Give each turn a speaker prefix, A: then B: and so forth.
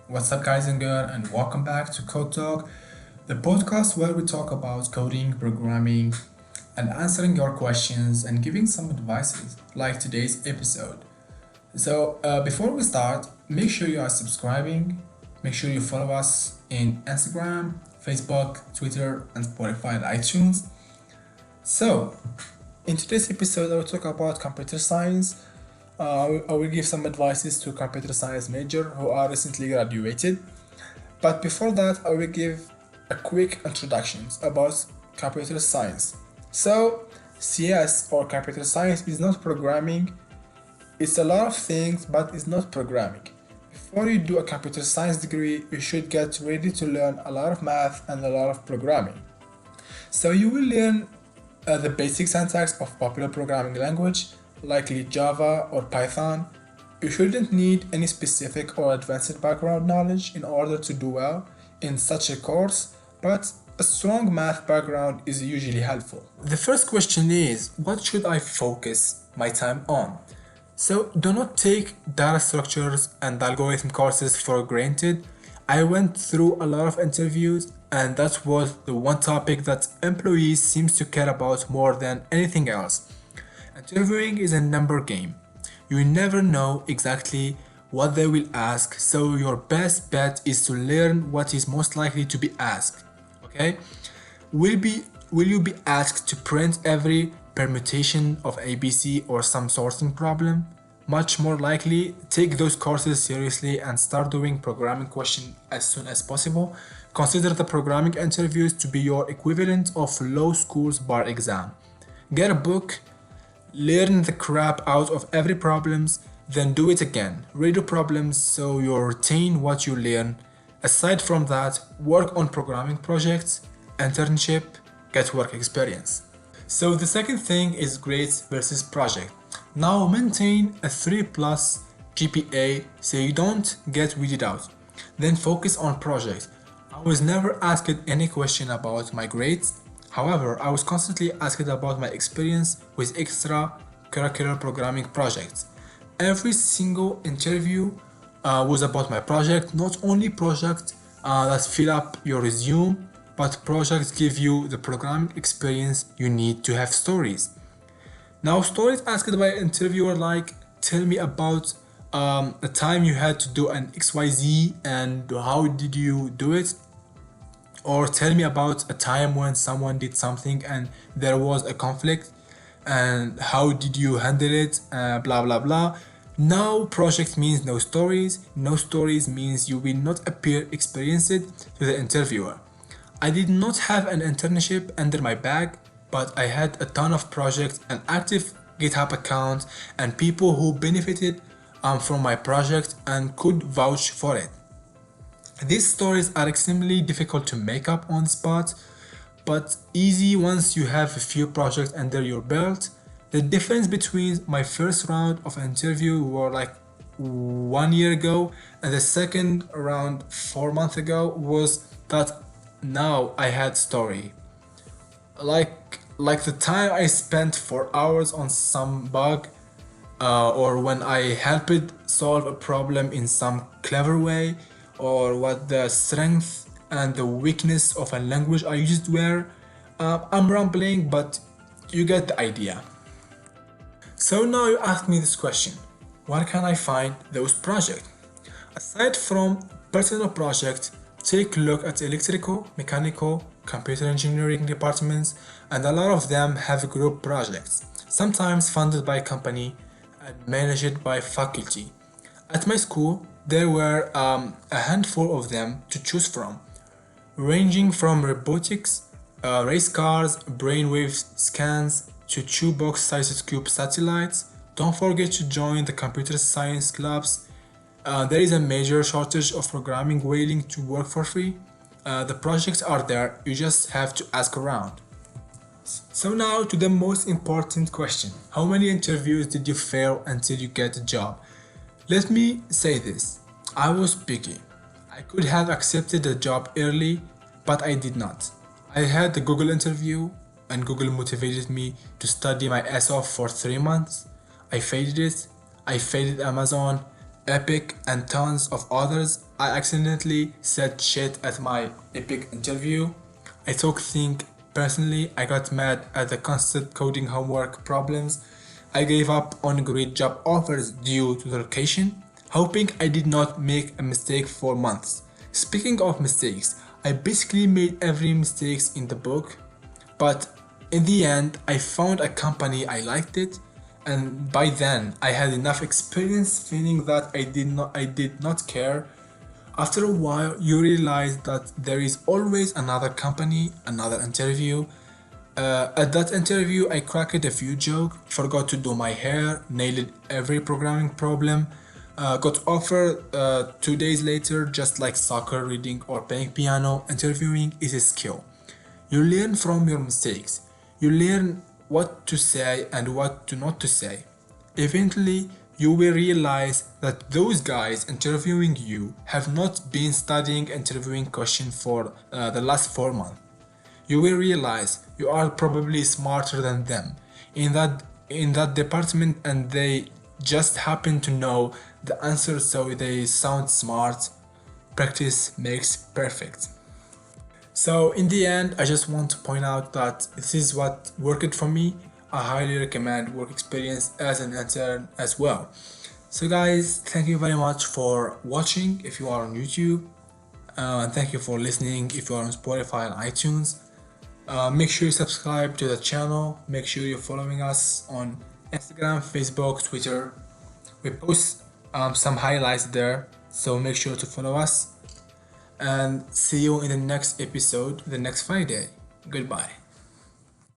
A: What's up, guys and girl, and welcome back to CodeTalk, the podcast where we talk about coding, programming, and answering your questions and giving some advices, like today's episode. Before we start, make sure you are subscribing. Make sure you follow us in Instagram, Facebook, Twitter, and Spotify and iTunes. So, in today's episode, I will talk about computer science. I will give some advices to computer science major who are recently graduated. But before that, I will give a quick introductions about computer science. So, CS or computer science is not programming. It's a lot of things, but it's not programming. Before you do a computer science degree, you should get ready to learn a lot of math and a lot of programming. So you will learn the basic syntax of popular programming language, likely Java or Python. You shouldn't need any specific or advanced background knowledge in order to do well in such a course, but a strong math background is usually helpful. The first question is, what should I focus my time on? So do not take data structures and algorithm courses for granted. I went through a lot of interviews and that was the one topic that employees seems to care about more than anything else. Interviewing is a number game. You never know exactly what they will ask, so your best bet is to learn what is most likely to be asked. Okay? Will you be asked to print every permutation of ABC or some sorting problem? Much more likely, take those courses seriously and start doing programming questions as soon as possible. Consider the programming interviews to be your equivalent of law school's bar exam. Get a book, learn the crap out of every problems, then do it again. Redo problems so you retain what you learn. Aside from that, work on programming projects, internship, get work experience. So the second thing is grades versus project. Now maintain a 3 plus GPA so you don't get weeded out. Then focus on projects. I was never asked any question about my grades. However, I was constantly asked about my experience with extracurricular programming projects. Every single interview was about my project, not only projects that fill up your resume, but projects give you the programming experience you need to have stories. Now, stories asked by an interviewer like, tell me about a time you had to do an XYZ and how did you do it? Or tell me about a time when someone did something and there was a conflict and how did you handle it, blah blah blah. Now project means no stories. No stories means you will not appear experienced to the interviewer. I did not have an internship under my bag, but I had a ton of projects, an active GitHub account, and people who benefited from my project and could vouch for it. These stories are extremely difficult to make up on the spot, but easy once you have a few projects under your belt. The difference between my first round of interview were like 1 year ago and the second round 4 months ago was that now I had story. Like the time I spent for hours on some bug or when I helped solve a problem in some clever way, or what the strength and the weakness of a language I used were. I'm rambling, but you get the idea. So now you ask me this question: where can I find those projects? Aside from personal projects, take a look at electrical, mechanical, computer engineering departments, and a lot of them have group projects, sometimes funded by company and managed by faculty. At my school, there were a handful of them to choose from, ranging from robotics, race cars, brainwave scans, to shoebox-sized cube satellites. Don't forget to join the computer science clubs. There is a major shortage of programming willing to work for free. The projects are there, you just have to ask around. So now to the most important question. How many interviews did you fail until you get a job? Let me say this, I was picky. I could have accepted the job early, but I did not. I had the Google interview and Google motivated me to study my ass off for 3 months. I failed it. I failed Amazon Epic and tons of others. I accidentally said shit at my Epic interview. I took things personally. I got mad at the constant coding homework problems. I gave up on great job offers due to the location, hoping I did not make a mistake for months. Speaking of mistakes, I basically made every mistake in the book, but in the end, I found a company I liked it, and by then I had enough experience feeling that I did not care. After a while, you realize that there is always another company, another interview. At that interview, I cracked a few jokes, forgot to do my hair, nailed every programming problem, got offered 2 days later, just like soccer, reading, or playing piano. Interviewing is a skill. You learn from your mistakes. You learn what to say and what to not to say. Eventually, you will realize that those guys interviewing you have not been studying interviewing questions for the last 4 months. You will realize you are probably smarter than them in that department, and they just happen to know the answer, so they sound smart. Practice makes perfect. So in the end, I just want to point out that this is what worked for me. I highly recommend work experience as an intern as well. So guys, thank you very much for watching if you are on YouTube. And thank you for listening if you are on Spotify and iTunes. Make sure you subscribe to the channel. Make sure you're following us on Instagram, Facebook, Twitter. We post some highlights there, so make sure to follow us. And see you in the next episode, the next Friday. Goodbye.